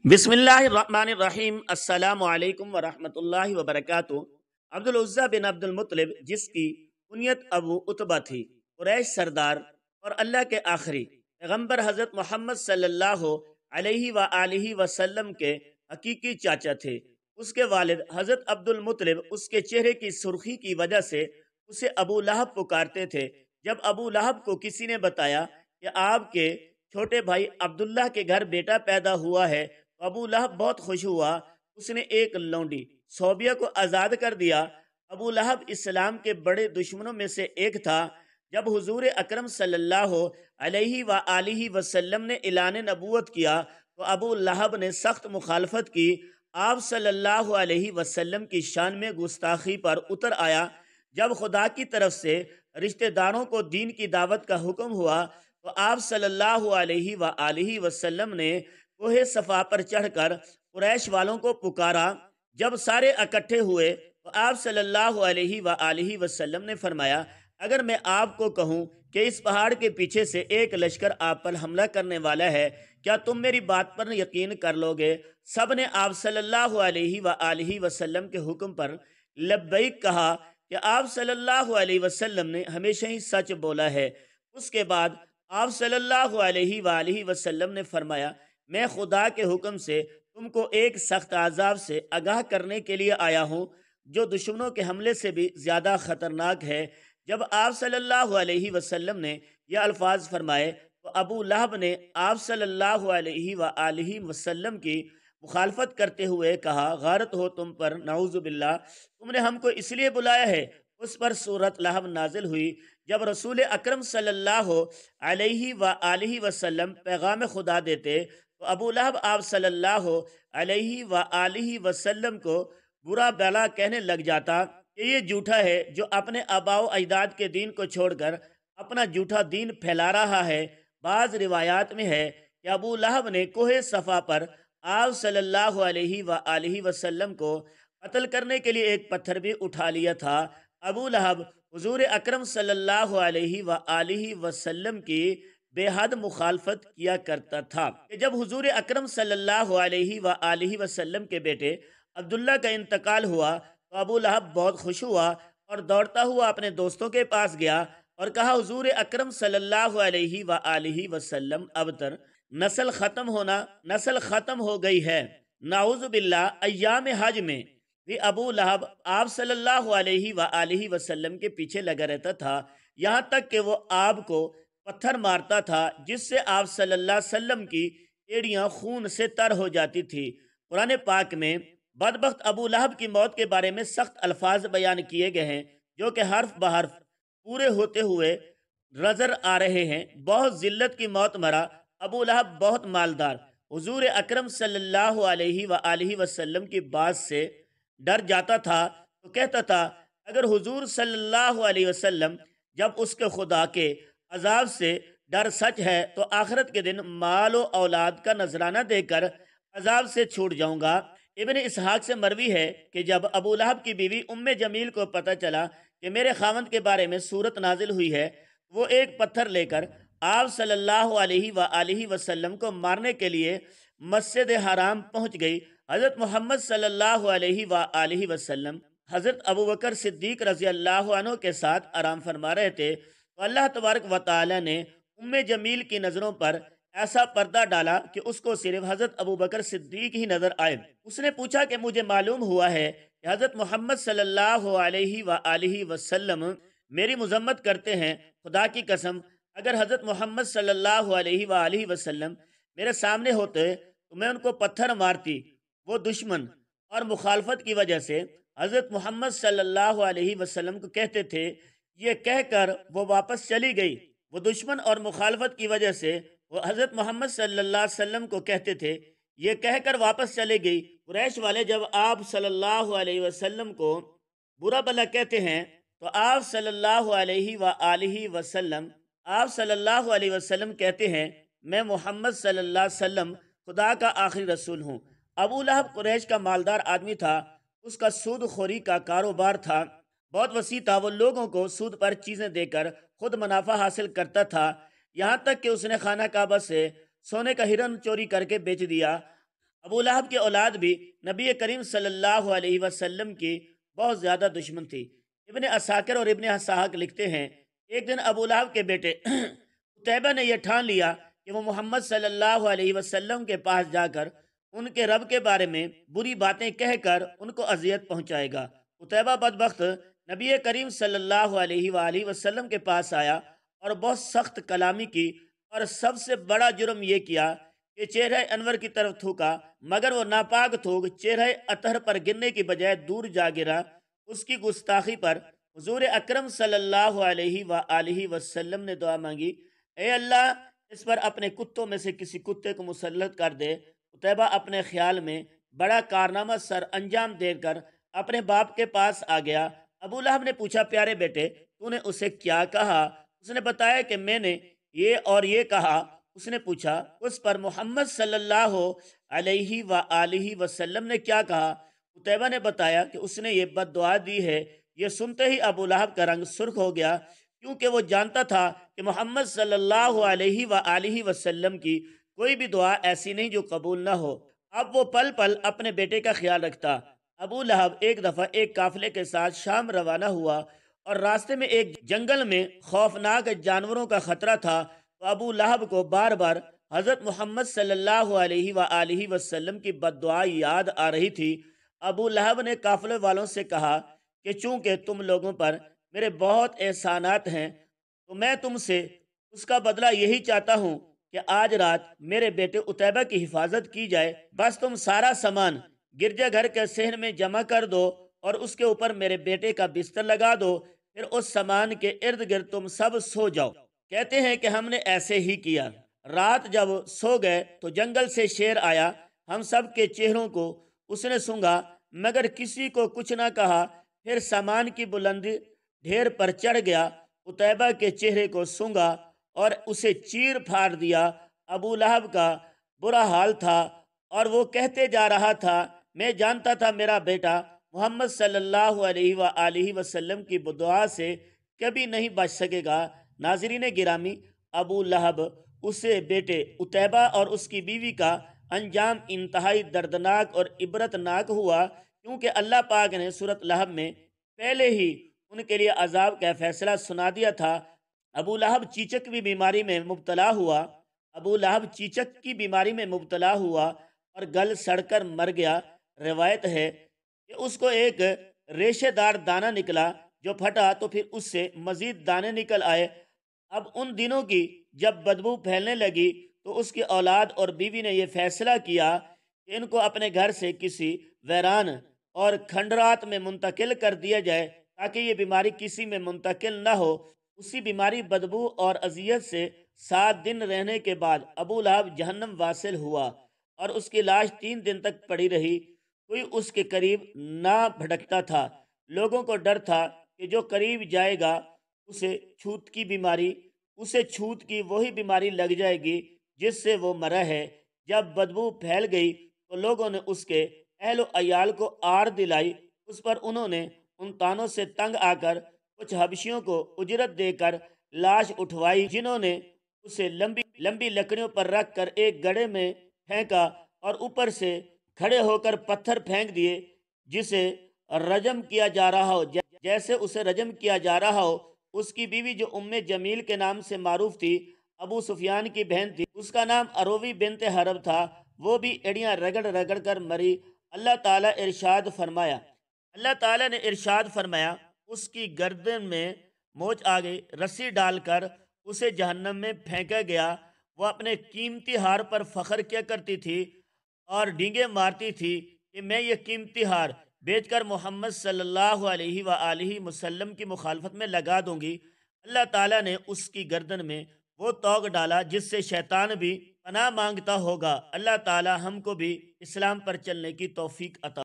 بسم اللہ الرحمن الرحیم۔ السلام علیکم ورحمۃ اللہ وبرکاتہ۔ عبدالعزیٰ بن عبد المطلب، جس کی کنیت ابو عتبہ تھی، قریش سردار اور اللہ کے آخری پیغمبر حضرت محمد صلی اللہ علیہ وآلہ وسلم کے حقیقی چاچا تھے۔ اس کے والد حضرت عبد المطلب اس کے چہرے کی سرخی کی وجہ سے اسے ابو لہب پکارتے تھے۔ جب ابو لہب کو کسی نے بتایا کہ آپ کے چھوٹے بھائی عبداللہ کے گھر بیٹا پیدا ہوا ہے، ابو لہب بہت خوش ہوا۔ اس نے ایک لونڈی صوبیہ کو آزاد کر دیا۔ ابو لہب اسلام کے بڑے دشمنوں میں سے ایک تھا۔ جب حضور اکرم صلی اللہ علیہ وآلہ وسلم نے اعلان نبوت کیا تو ابو لہب نے سخت مخالفت کی۔ آپ صلی اللہ علیہ وسلم کی شان میں گستاخی پر اتر آیا۔ جب خدا کی طرف سے رشتہ داروں کو دین کی دعوت کا حکم ہوا تو آپ صلی اللہ علیہ وآلہ وسلم نے کوہ صفا پر چڑھ کر قریش والوں کو پکارا۔ جب سارے اکٹھے ہوئے تو آپ صلی اللہ علیہ وآلہ وسلم نے فرمایا، اگر میں آپ کو کہوں کہ اس پہاڑ کے پیچھے سے ایک لشکر آپ پر حملہ کرنے والا ہے، کیا تم میری بات پر یقین کر لو گے؟ سب نے آپ صلی اللہ علیہ وآلہ وسلم کے حکم پر لبیک کہا کہ آپ صلی اللہ علیہ وسلم نے ہمیشہ ہی سچ بولا ہے۔ اس کے بعد آپ صلی اللہ علیہ وآلہ وسلم نے فرمایا، میں خدا کے حکم سے تم کو ایک سخت عذاب سے آگاہ کرنے کے لیے آیا ہوں جو دشمنوں کے حملے سے بھی زیادہ خطرناک ہے۔ جب آپ صلی اللہ علیہ وسلم نے یہ الفاظ فرمائے تو ابو لہب نے آپ صلی اللہ علیہ وآلہ وسلم کی مخالفت کرتے ہوئے کہا، غارت ہو تم پر، نعوذ باللہ، تم نے ہم کو اس لیے بلایا ہے۔ اس پر سورت لہب نازل ہوئی۔ جب رسول اکرم صلی اللہ علیہ وآلہ وسلم پیغام خدا دیتے تو ابو لہب آپ صلی اللہ علیہ وآلہ وسلم کو برا بلا کہنے لگ جاتا کہ یہ جھوٹا ہے جو اپنے آباء و اجداد کے دین کو چھوڑ کر اپنا جھوٹا دین پھیلا رہا ہے۔ بعض روایات میں ہے کہ ابو لہب نے کوہ صفا پر آپ صلی اللہ علیہ وآلہ وسلم کو قتل کرنے کے لیے ایک پتھر بھی اٹھا لیا تھا۔ ابو لہب حضور اکرم صلی اللہ علیہ وآلہ وسلم کی بے حد مخالفت کیا کرتا تھا کہ جب حضور اکرم صلی اللہ علیہ وآلہ وسلم کے بیٹے عبداللہ کا انتقال ہوا تو ابو لہب بہت خوش ہوا اور دوڑتا ہوا اپنے دوستوں کے پاس گیا اور کہا، حضور اکرم صلی اللہ علیہ وآلہ وسلم ابتر، نسل ختم ہو گئی ہے۔ نعوذ باللہ، ایام حج میں بھی ابو لہب آپ صلی اللہ علیہ وآلہ وسلم کے پیچھے لگا رہتا تھا، یہاں تک کہ وہ آپ کو پتھر مارتا تھا جس سے آپ صلی اللہ علیہ وسلم کی ایڑیاں خون سے تر ہو جاتی تھی۔ قرآن پاک میں بدبخت ابو لہب کی موت کے بارے میں سخت الفاظ بیان کیے گئے ہیں جو کہ حرف بحرف پورے ہوتے ہوئے نظر آ رہے ہیں۔ بہت ذلت کی موت مرا۔ ابو لہب بہت مالدار، حضور اکرم صلی اللہ علیہ وآلہ وسلم کی بات سے ڈر جاتا تھا تو کہتا تھا، اگر حضور صلی اللہ علیہ وسلم جب اس کے خدا کے عذاب سے ڈر سچ ہے تو آخرت کے دن مال و اولاد کا نذرانہ دے کر عذاب سے چھوٹ جاؤں گا۔ ابن اسحاق سے مروی ہے کہ جب ابو لہب کی بیوی ام جمیل کو پتہ چلا کہ میرے خاوند کے بارے میں صورت نازل ہوئی ہے، وہ ایک پتھر لے کر آپ صلی اللہ علیہ وآلہ وسلم کو مارنے کے لیے مسجد حرام پہنچ گئی۔ حضرت محمد صلی اللہ علیہ وآلہ وسلم حضرت ابوبکر صدیق رضی اللہ عنہ کے ساتھ آرام فرما رہے تھے تو اللہ تبارک و تعالی نے ام جمیل کی نظروں پر ایسا پردہ ڈالا کہ اس کو صرف حضرت ابوبکر صدیق ہی نظر آئے۔ اس نے پوچھا کہ مجھے معلوم ہوا ہے کہ حضرت محمد صلی اللہ علیہ وآلہ وسلم میری مذمت کرتے ہیں، خدا کی قسم اگر حضرت محمد صلی اللہ علیہ وآلہ وسلم میرے سامنے ہوتے تو میں ان کو پتھر مارتی۔ وہ دشمن اور مخالفت کی وجہ سے حضرت محمد صلی اللہ علیہ وسلم کو کہتے تھے۔ یہ کہہ کر وہ واپس چلی گئی۔ وہ دشمن اور مخالفت کی وجہ سے وہ حضرت محمد صلی اللہ علیہ وسلم کو کہتے تھے، یہ کہہ کر واپس چلی گئی۔ قریش والے جب آپ صلی اللہ علیہ وسلم کو برا بلا کہتے ہیں تو آپ صلی اللہ علیہ علیہ وسلم کہتے ہیں، میں محمد صلی اللہ علیہ وسلم خدا کا آخری رسول ہوں۔ ابو لہب قریش کا مالدار آدمی تھا۔ اس کا سود خوری کا کاروبار تھا، بہت وسیع تھا۔ وہ لوگوں کو سود پر چیزیں دے کر خود منافع حاصل کرتا تھا، یہاں تک کہ اس نے خانہ کعبہ سے سونے کا ہرن چوری کر کے بیچ دیا۔ ابو لہب کی اولاد بھی نبی کریم صلی اللہ علیہ وسلم کی بہت زیادہ دشمن تھی۔ ابن اساکر اور ابن اسحاق لکھتے ہیں ایک دن ابو لہب کے بیٹے قتیبہ نے یہ ٹھان لیا کہ وہ محمد صلی اللہ علیہ وسلم کے پاس جا کر ان کے رب کے بارے میں بری باتیں کہہ کر ان کو اذیت پہنچائے گا۔ قتیبہ بدبخت نبی کریم صلی اللہ علیہ وآلہ وسلم کے پاس آیا اور بہت سخت کلامی کی، اور سب سے بڑا جرم یہ کیا کہ چہرہ انور کی طرف تھوکا، مگر وہ ناپاک تھوک چہرہ اطہر پر گرنے کی بجائے دور جا گرا۔ اس کی گستاخی پر حضور اکرم صلی اللہ علیہ وآلہ وسلم نے دعا مانگی، اے اللہ اس پر اپنے کتوں میں سے کسی کتے کو مسلط کر دے۔ قتیبہ اپنے خیال میں بڑا کارنامہ سر انجام دے کر اپنے باپ کے پاس آ گیا۔ ابو لہب نے پوچھا، پیارے بیٹے تو نے اسے کیا کہا؟ اس نے بتایا کہ میں نے یہ اور یہ کہا۔ اس نے پوچھا، اس پر محمد صلی اللہ علیہ وآلہ وسلم نے کیا کہا؟ قتیبہ نے بتایا کہ اس نے یہ بد دعا دی ہے۔ یہ سنتے ہی ابو لہب کا رنگ سرخ ہو گیا، کیونکہ وہ جانتا تھا کہ محمد صلی اللہ علیہ وآلہ وسلم کی کوئی بھی دعا ایسی نہیں جو قبول نہ ہو۔ اب وہ پل پل اپنے بیٹے کا خیال رکھتا۔ ابو لہب ایک دفعہ ایک قافلے کے ساتھ شام روانہ ہوا، اور راستے میں ایک جنگل میں خوفناک جانوروں کا خطرہ تھا، تو ابو لہب کو بار بار حضرت محمد صلی اللہ علیہ وآلہ وسلم کی بد دعا یاد آ رہی تھی۔ ابو لہب نے قافلے والوں سے کہا کہ چونکہ تم لوگوں پر میرے بہت احسانات ہیں تو میں تم سے اس کا بدلہ یہی چاہتا ہوں کہ آج رات میرے بیٹے قتیبہ کی حفاظت کی جائے۔ بس تم سارا سامان گرجا گھر کے صحن میں جمع کر دو اور اس کے اوپر میرے بیٹے کا بستر لگا دو، پھر اس سامان کے ارد گرد تم سب سو جاؤ۔ کہتے ہیں کہ ہم نے ایسے ہی کیا۔ رات جب سو گئے تو جنگل سے شیر آیا، ہم سب کے چہروں کو اس نے سونگا مگر کسی کو کچھ نہ کہا۔ پھر سامان کی بلندی ڈھیر پر چڑھ گیا، قتیبہ کے چہرے کو سونگا اور اسے چیر پھاڑ دیا۔ ابو لہب کا برا حال تھا اور وہ کہتے جا رہا تھا، میں جانتا تھا میرا بیٹا محمد صلی اللہ علیہ وآلہ وسلم کی بدعا سے کبھی نہیں بچ سکے گا۔ ناظرین گرامی، ابو لہب، اسے بیٹے قتیبہ اور اس کی بیوی کا انجام انتہائی دردناک اور عبرت ناک ہوا، کیونکہ اللہ پاک نے سورۃ لہب میں پہلے ہی ان کے لیے عذاب کا فیصلہ سنا دیا تھا۔ ابو لہب چیچک کی بیماری میں مبتلا ہوا۔ ابو لہب چیچک کی بیماری میں مبتلا ہوا اور گل سڑ کر مر گیا۔ روایت ہے کہ اس کو ایک ریشے دار دانہ نکلا، جو پھٹا تو پھر اس سے مزید دانے نکل آئے۔ اب ان دنوں کی جب بدبو پھیلنے لگی تو اس کی اولاد اور بیوی نے یہ فیصلہ کیا کہ ان کو اپنے گھر سے کسی ویران اور کھنڈرات میں منتقل کر دیا جائے تاکہ یہ بیماری کسی میں منتقل نہ ہو۔ اسی بیماری، بدبو اور اذیت سے 7 دن رہنے کے بعد ابو لہب جہنم واصل ہوا اور اس کی لاش 3 دن تک پڑی رہی۔ کوئی اس کے قریب نہ بھٹکتا تھا۔ لوگوں کو ڈر تھا کہ جو قریب جائے گا اسے چھوت کی وہی بیماری لگ جائے گی جس سے وہ مرا ہے۔ جب بدبو پھیل گئی تو لوگوں نے اس کے اہل و عیال کو آڑ دلائی۔ اس پر انہوں نے ان تانوں سے تنگ آ کر کچھ حبشیوں کو اجرت دے کر لاش اٹھوائی، جنہوں نے اسے لمبی لکڑیوں پر رکھ کر ایک گڑھے میں پھینکا اور اوپر سے کھڑے ہو کر پتھر پھینک دیے، جسے رجم کیا جا رہا ہو۔ جیسے اسے رجم کیا جا رہا ہو، اس کی بیوی جو ام جمیل کے نام سے معروف تھی، ابو سفیان کی بہن تھی، اس کا نام اروی بنت حرب تھا، وہ بھی ایڑیاں رگڑ رگڑ کر مری۔ اللہ تعالیٰ نے ارشاد فرمایا، اس کی گردن میں موچ آ گئی، رسی ڈال کر اسے جہنم میں پھینکا گیا۔ وہ اپنے قیمتی ہار پر فخر کیا کرتی تھی اور ڈینگیں مارتی تھی کہ میں یہ قیمتی ہار بیچ کر محمد صلی اللہ علیہ وآلہ وسلم کی مخالفت میں لگا دوں گی۔ اللہ تعالیٰ نے اس کی گردن میں وہ توق ڈالا جس سے شیطان بھی پناہ مانگتا ہوگا۔ اللہ تعالیٰ ہم کو بھی اسلام پر چلنے کی توفیق عطا